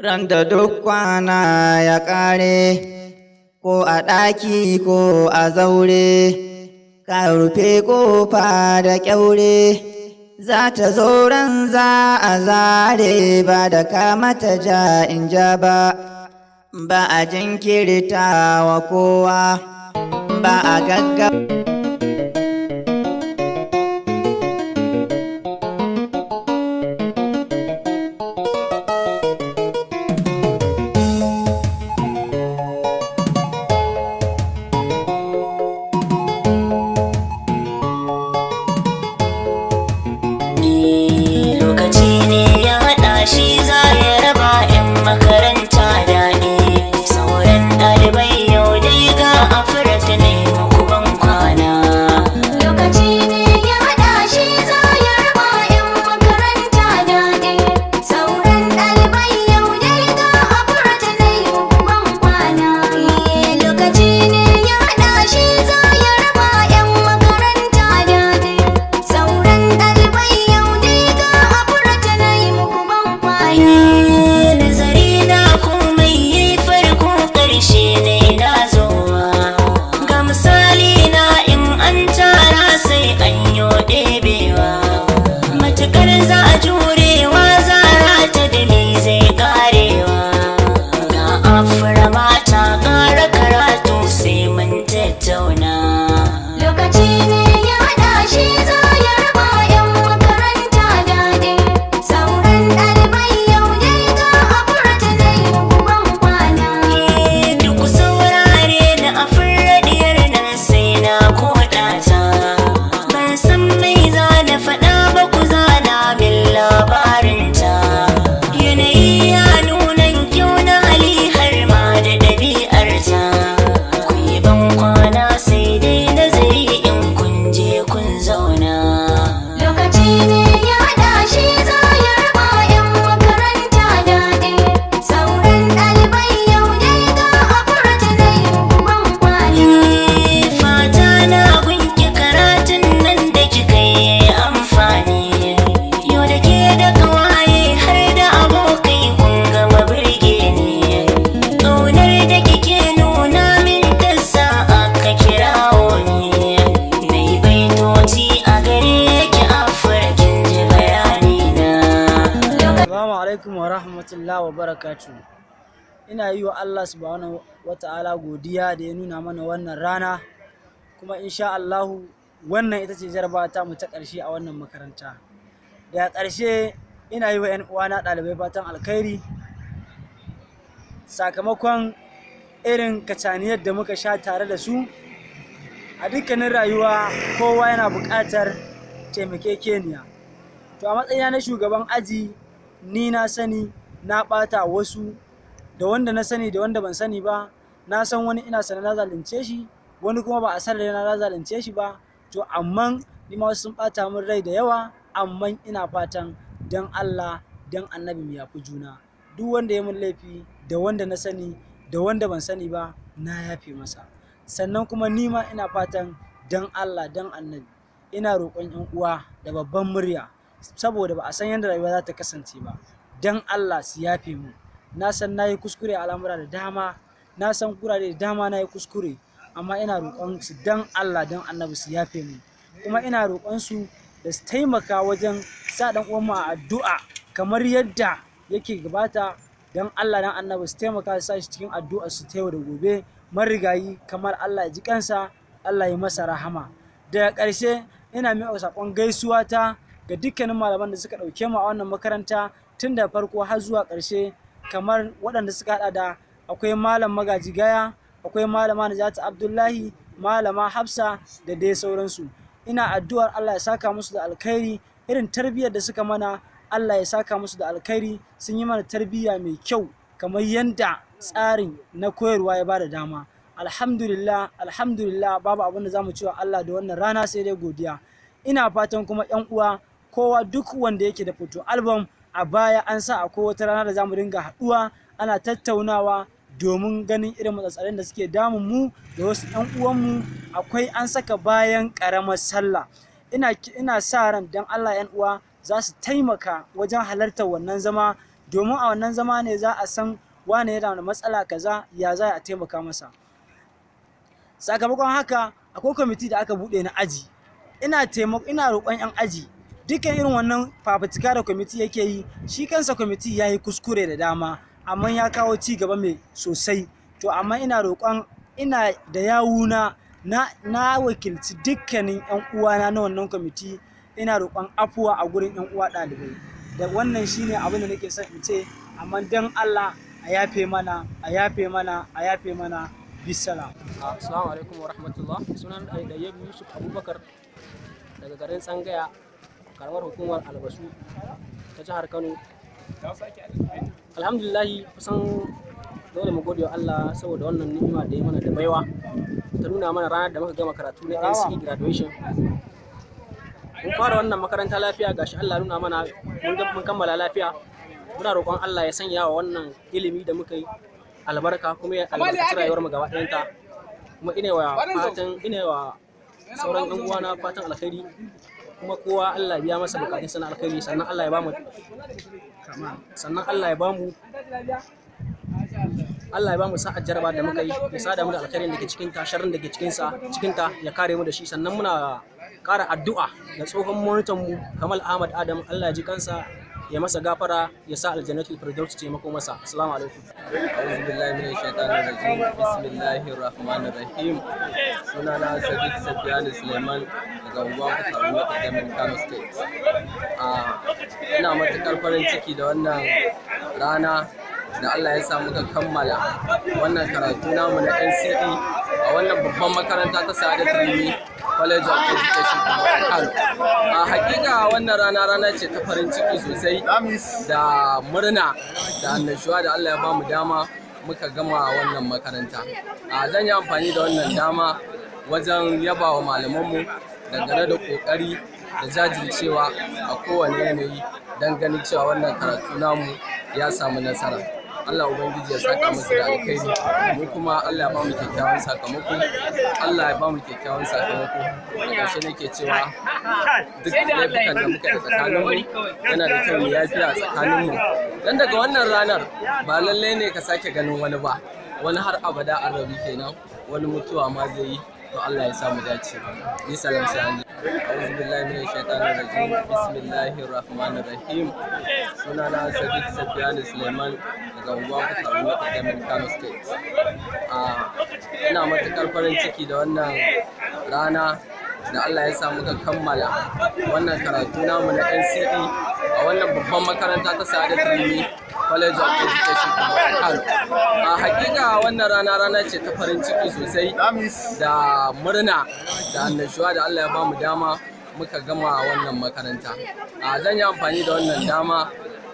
ran da duk kwana ya ƙare, ko a ɗaki ko a zaure, ka rufe ƙofa da ƙyaure, za ta zo ran za a zare ba da kamata ja in ja ba, ba a jinkirta wa kowa, ba a gaggawa. Wa rahmatullahi wa barakatuh. Ina yi wa Allah subhanahu wa ta'ala godiya da ya nuna mana wannan rana, kuma insha Allahu wannan ita ce jarabawa ta mu ta ƙarshe a wannan makaranta. Da ƙarshe ina yi wa 'yan uwana ɗalibai fatan alkhairi sakamakon irin kacaniyar da muka sha tare da su. A dukkanin rayuwa kowa yana buƙatar taimakekeniya. To a matsayina na shugaban aji, ni na sani na ɓata wasu, da wanda na sani da wanda ban sani ba. Na san wani ina sanar na zalunce shi, wani kuma ba a sanar na zalunce shi ba. To amma ni ma wasu sun ɓata min rai da yawa, amma ina fatan dan Allah dan annabi mu yafi juna. Duk wanda ya min laifi, da wanda na sani da wanda ban sani ba, na yafe masa. Sannan kuma ni ma ina fatan dan Allah dan annabi ina roƙon 'yan uwa da babban murya, saboda ba a san yadda rayuwa za ta kasance ba, dan Allah su yafe mu. Na san na yi kuskure a al'amura da dama, na san kurare da dama na yi kuskure, amma ina roƙon su dan Allah dan annabi su yafe mu. Kuma ina roƙon su da su taimaka wajen sa ɗan uwan mu a addu'a kamar yadda yake gabata. Dan Allah dan annabi su taimaka su sa shi cikin addu'a su ta yau da gobe. Marigayi kamar Allah ya ji kansa, Allah ya masa rahama. Daga ƙarshe ina miƙa saƙon gaisuwa ta ga dukkanin malaman da suka ɗauke mu a wannan makaranta tun da farko har zuwa ƙarshe, kamar waɗanda suka haɗa da akwai malam Magaji Gaya, akwai malama Najatu Abdullahi, malama Hafsa da dai sauransu. Ina addu'ar Allah ya saka musu da alkhairi, irin tarbiyyar da suka mana Allah ya saka musu da alkhairi. Sun yi mana tarbiyya mai kyau kamar yadda tsarin na koyarwa ya bada dama. Alhamdulillah, alhamdulillah, babu abin da za mu ci wa Allah da wannan rana sai dai godiya. Ina fatan kuma 'yan uwa kowa duk wanda yake da photo album a baya an sa akwai wata rana da zamu dinga haɗuwa ana tattaunawa domin ganin irin matsatsalin da suke damun mu da wasu 'yan uwanmu. Akwai an saka bayan ƙaramar sallah. Ina sa ran dan Allah 'yan uwa za su taimaka wajen halartar wannan zama domin a wannan zama ne za a san wane yana da matsala kaza ya za a taimaka masa. Sakamakon haka akwai kwamiti da aka buɗe na aji, ina roƙon 'yan aji dukkan irin wannan fafutuka da kwamiti yake yi, shi kansa kwamiti ya yi kuskure da dama amma ya kawo ci gaba mai sosai. To amma ina roƙon, ina da yawuna na wakilci dukkanin 'yan uwana na wannan kwamiti, ina roƙon afuwa a gurin 'yan uwa ɗalibai. Da wannan shine abin da nake son in ce, amma dan Allah a yafe mana, a yafe mana, a yafe mana. Bisalam. Assalamu alaikum wa rahmatullah. Sunan Ɗayyabu Yusuf Abubakar daga garin Tsangaya, karamar hukumar Albasu ta jihar Kano. Alhamdulillahi, kusan dole mu gode wa Allah saboda wannan ni'ima da ya mana da baiwa ta nuna mana ranar da muka gama karatu na NCE graduation. Mun fara wannan makaranta lafiya, gashi Allah nuna mana mun kammala lafiya. Muna roƙon Allah ya sanya wa wannan ilimi da muka yi albarka, kuma ya albarkaci rayuwar mu gaba ɗayanta. Kuma ina wa sauran ɗan uwana fatan alkhairi, kuma kowa Allah ya biya masa bukatun sana alkhairi, sannan Allah ya bamu sa'ar jaraba da muka yi, ya sada mu da alkhairin da ke cikin ta, sharrin da ke cikin ta ya kare mu da shi. Sannan muna ƙara addu'a da tsohon monitor mu Kamal Ahmad Adam, Allah ya ji kansa, ya masa gafara, ya sa aljannatul firdaus taimako masa. Assalamu alaikum. A'udhu billahi minash shaitanir rajim. Bismillahir rahmanir rahim. Sunana Sadiq Safiyanu Suleiman daga unguwar Kaduna ta Jamin Kano State. Ina matukar farin ciki da wannan rana da Allah ya sa muka kammala wannan karatu namu na NCE a wannan babban makaranta ta Sa'adat Rimi College of Education Kano. Hakika wannan rana ce ta farin ciki sosai da murna da annashuwa da Allah ya bamu dama muka gama wannan makaranta. Zan yi amfani da wannan dama wajen yaba wa malamanmu dangane da kokari da jajircewa a kowane yanayi don ganin cewa wannan karatu namu ya samu nasara. Allah Ubangiji ya saka musu da alkhairi, mu kuma Allah ya ba mu kyakkyawan sakamako. Da ƙarshe nake cewa duk laifukan da muka yi tsakaninmu yana da kyau mu yafiya a tsakaninmu, dan daga wannan ranar ba lallai ne ka sake ganin wani ba, wani har abada an rabu kenan, wani mutuwa ma zai yi. To Allah ya samu dace. Ni salam sai an ji. A'udhu billahi minash shaitanir rajim. Bismillahir rahmanir rahim. Sunana Sadiq Safiyanu Suleiman daga unguwar Kaduna ta Jamin Kano State. Ina matukar farin ciki da wannan rana da Allah ya sa muka kammala wannan karatu namu na NCE a wannan babban makaranta ta Sa'adat Rimi College of Education Kano. Hakika wannan rana ce ta farin ciki sosai da murna da annashuwa da Allah ya bamu dama muka gama wannan makaranta. Zan yi amfani da wannan dama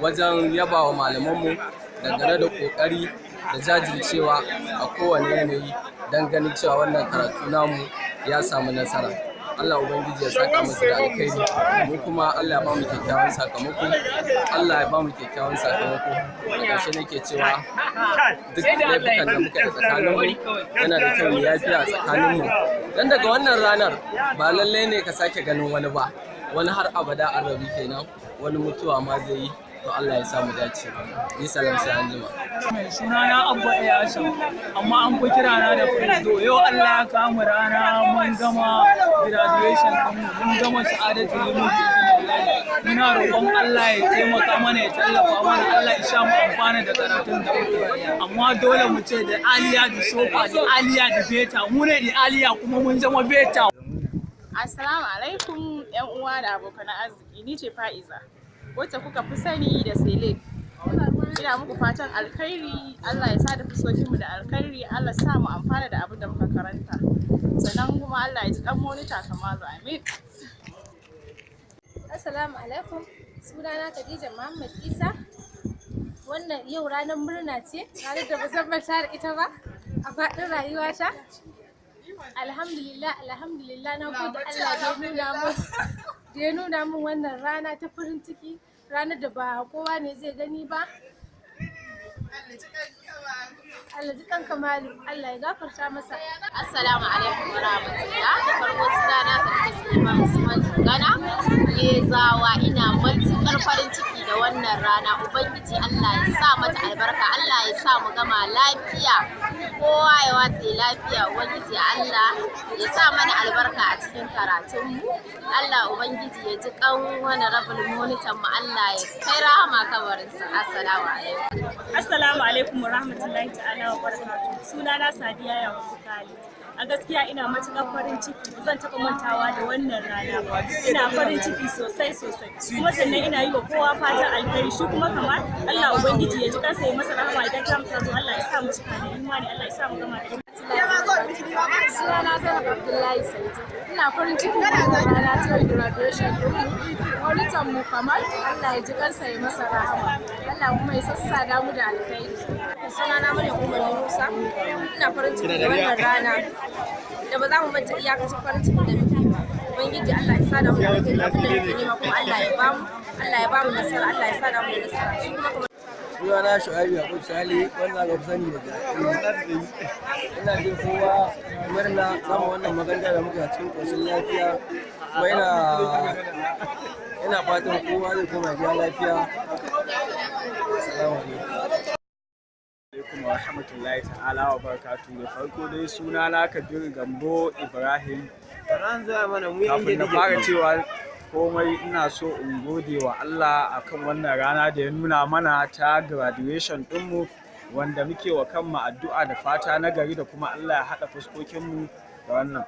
wajen yaba wa malamanmu dangane da kokari da jajircewa a kowane yanayi don ganin cewa wannan karatu namu ya samu nasara. Allah Ubangiji ya saka musu da alkhairi, mu kuma Allah ya ba mu kyakkyawan sakamako. Da ƙarshe nake cewa duk laifukan da muka yi tsakaninmu yana da kyau mu yafiya a tsakaninmu, dan daga wannan ranar ba lallai ne ka sake ganin wani ba, wani har abada an rabu kenan, wani mutuwa ma zai yi. To Allah ya samu dace. Ni salam sai an jima. Sunana Abba Yashin, amma an fi kirana da Firdo. Yau Allah ya kama rana mun gama graduation ɗinmu, mun gama Sa'adat Rimi. Muna roƙon Allah ya taimaka mana, ya tallafa mana, Allah ya sha mu amfana da karatun da muke. Amma dole mu ce da Aliya da Sofa, da Aliya da Beta. Mu ne da Aliya kuma mun zama Beta. Assalamu alaikum 'yan uwa da abokan arziki. Ni ce Fa'iza, wacce kuka fi sani da Sele. Ina muku fatan alkhairi, Allah ya sa da fuskokinmu da alkhairi, Allah sa mu amfana da abin da muka karanta. Sannan kuma Allah ya ji dan monita Kamalu, amin. Assalamu alaikum. Sunana Khadija Muhammad Isa. Wannan yau ranar murna ce, ranar da ba zan manta da ita ba a faɗin rayuwata. Alhamdulillah na gode Allah da ya nuna min wannan rana ta farin ciki, ranar da ba kowa ne zai gani ba. Allah ji kanka Malu, Allah ya gafarta masa. Assalamu alaikum wa rahmatullah. Da farko sunana Khadija Usman Gana. Gezawa ina matuƙar farin ciki da wannan rana. Ubangiji Allah ya sa mata albarka, Allah ya sa mu gama lafiya. Kowa ya watse lafiya. Ubangiji Allah ya sa mana albarka a cikin karatunmu. Allah Ubangiji ya ji kan wani rabin monitan mu, Allah ya kai rahama kabarinsa. Assalamu alaikum. Assalamu alaikum wa rahmatullahi ta'ala wa barakatuh. Sunana Sadiya Yakubu Khalid. A gaskiya ina matuƙar farin ciki, zan taɓa mantawa da wannan rana ba. Ina farin ciki sosai. Kuma sannan ina yi wa kowa fatan alheri, shi kuma kamar Allah Ubangiji ya ji kansa ya masa rahama idan ta mutu, Allah ya sa mu cika da imani, Allah ya sa mu gama da Sunana Zainab Abdullahi Saidi. Ina farin ciki da wannan rana ta graduation ɗinmu. Monitan mu kamar Allah ya ji kansa ya masa rahama. Allah kuma ya sassada mu da alkhairi. Sunana Maryam Umar Musa. Ina farin ciki da wannan rana da ba za mu manta iyakacin farin ciki da muke ba. Ubangiji Allah ya sada mu da alkhairi da muke nema, kuma Allah ya bamu nasara, Allah ya sada mu da nasara. Shi kuma Sunana Shu'aibu Yakub Sali, wanda aka fi sani da ina jin kowa murna samun wannan makaranta da muke a cikin ƙoshin lafiya, kuma ina fatan kowa zai koma gida lafiya. Assalamu alaikum wa rahmatullahi ta'ala wa barakatuhu. Da farko dai sunana Kabir Gambo Ibrahim. Kafin na fara cewa komai, ina so in gode wa Allah akan wannan rana da ya nuna mana ta graduation ɗinmu, wanda muke wa kanmu addu'a da fata na gari, da kuma Allah ya haɗa fuskokinmu da wannan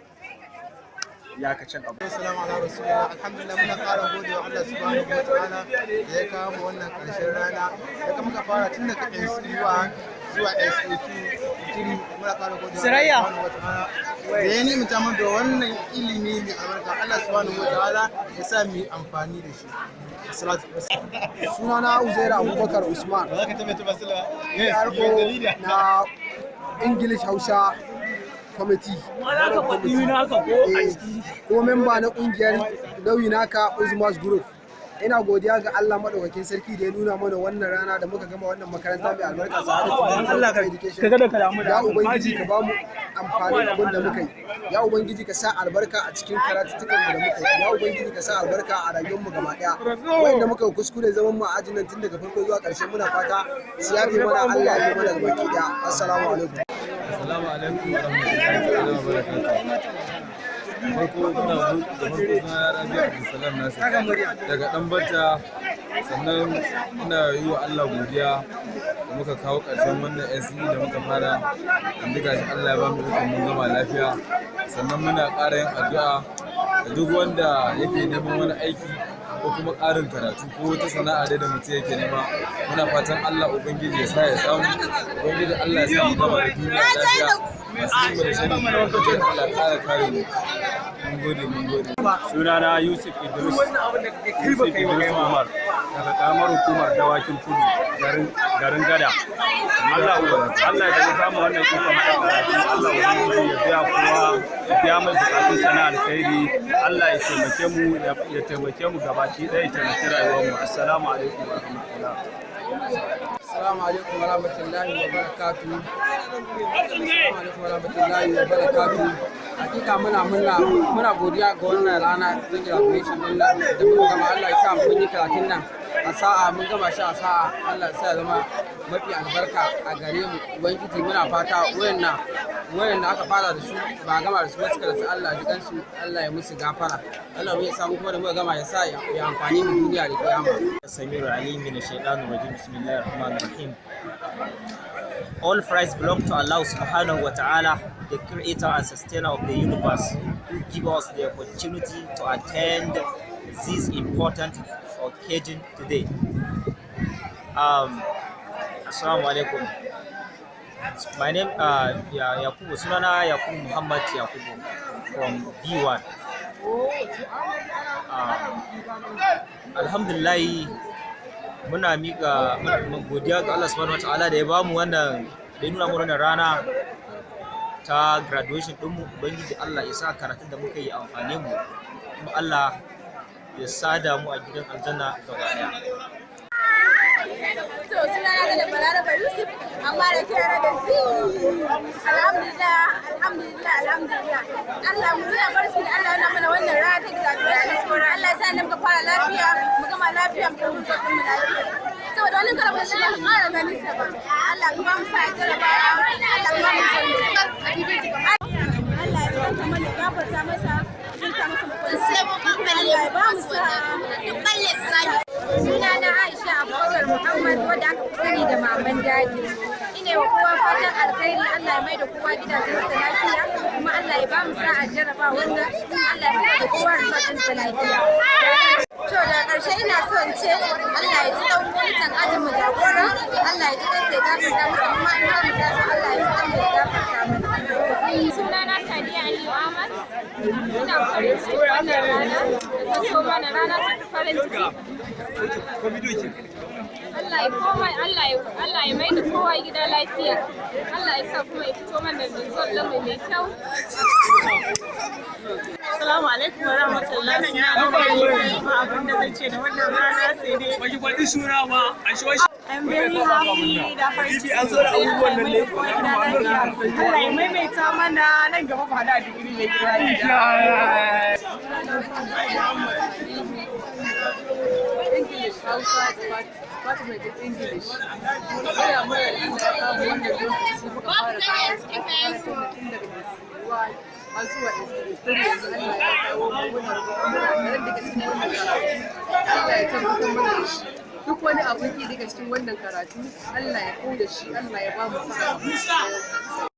iyakacin abu. Assalamu alaikum. Alhamdulillah, muna ƙara gode wa Allah subhanahu wa ta'ala da ya kawo mu wannan ƙarshen rana. Daga muka fara tun daga NC1 zuwa SAT 3, muna ƙara gode wa Allah subhanahu wa ta'ala da ya nimta mu da wannan ilimi mai albarka. Allah subhanahu wa ta'ala ya sa mu yi amfani da shi. Sunana Uzaira Abubakar Usman. Na English Hausa Committee. Ko memba na kungiyar Nauyi Naka Uzmas Group. Ina godiya ga Allah madaukakin sarki da ya nuna mana wannan rana da muka gama wannan makaranta mai albarka Sa'adatu Education. Ya Ubangiji ka ba mu amfani abin da muka yi. Ya Ubangiji ka sa albarka a cikin karatuttukan da muka yi. Ya Ubangiji ka sa albarka a rayuwar mu gaba daya. Wanda muka kuskure zaman mu a ajin nan tun daga farko zuwa ƙarshe, muna fata su yafe mana, Allah ya yi mana gabaki daya. Assalamu alaikum. Assalamu alaikum wa rahmatullahi wa barakatuh. Farko muna suna Rabi Abdulsalam Nasir daga Ɗanbata, sannan ina yi wa Allah godiya da muka kawo ƙarshen wannan SE da muka fara, inda gashi Allah ya ba mu ikon mun gama lafiya. Sannan muna ƙara yin addu'a da duk wanda yake neman wani aiki ko kuma ƙarin karatu ko wata sana'a da mutum yake nema, muna fatan Allah Ubangiji ya sa ya samu, Ubangiji Allah ya sa mu gama da duniya lafiya. Masu yin da shari Ubangiji Allah ƙara kare mu. Mun gode. Sunana Yusuf Idris Umar daga karamar hukumar Dawakin Kudu, garin Gada. Allah ya samu wannan ikon karatu. Allah ya biya kowa, ya biya mai bukatun sana alkhairi. Allah ya taimake mu gabaki ɗaya, ya taimaki rayuwar mu. Assalamu alaikum wa rahmatullah. Assalamu alaikum wa rahmatullahi wa barakatuh. Assalamu alaikum wa rahmatullahi wa barakatuh. Hakika muna godiya ga wannan rana ta graduation din da muka gama. Allah ya sa mun yi karatun nan a sa'a, mun gama shi a sa'a. Allah ya sa ya zama mafi albarka a gare mu. Ubangiji muna fata wayanda aka fara da su ba gama da su ba suka rasu, Allah ji kansu, Allah ya musu gafara. Allah ya samu kuma da muka gama ya sa ya amfani mu duniya da kiyama. Samiru Ali min ash-shaytanir rajim. Bismillahir rahmanir rahim. All praise belong to Allah subhanahu wa ta'ala, the creator and sustainer of the universe, who give us the opportunity to attend this important occasion today. Assalamu alaikum. My name Yakubu. Sunana Yakubu Muhammad Yakubu from B1. Alhamdulillah, muna miƙa godiya ga Allah subhanahu wataala da ya bamu wannan, da ya nuna mu wannan rana ta graduation ɗinmu. Ubangiji Allah ya sa karatun da muka yi amfane mu, kuma Allah ya sada mu a gidan aljanna gaba ɗaya. To sunana da Balaraba Yusuf. ƙara ganin sa ba. Allah ya ba mu sa jarabawa. Allah ya ba mu Allah ya tsanta mana gafarta masa. Sunana Aisha Abubakar Muhammad wadda aka fi sani da Maman Daji. Ina wa kowa fatan alkhairi, Allah ya mai da kowa gidajensa lafiya, kuma Allah ya ba mu sa'a jarraba wannan, Allah ya mai da kowa rifatinsa lafiya. To da ƙarshe ina so in ce Allah ya ji ɗan kwalitan ajin mu jagora, Allah ya ji ɗan sai gafarta masa, kuma in za mu tashi Allah ya ji ɗan sai gafarta masa. Sunana Sadiya Aliyu Ahmad. Ina farin ciki wannan rana da so mana rana ta farin ciki. Allah ya mai da kowa gida lafiya. Allah ya sa kuma ya fito mana da zuwan mai kyau. Assalamu alaikum wa rahmatullahi wa barakatuh. Abin da zan ce da wannan rana sai dai Baki faɗi suna ba a shi I'm very happy da farin ciki. Allah ya maimaita mana nan gaba ba da digiri mai gida. English, Hausa, Mathematics, English. Ina mara ina kama wannan lokaci muka fara karatun daga DCY har zuwa История yanzu Allah ya kawo mu muna roƙon daga cikin wannan karatu. Allah ya tabbatar mana da shi. Duk wani abun ki daga cikin wannan karatu Allah ya kauda shi, Allah ya ba mu sa'a.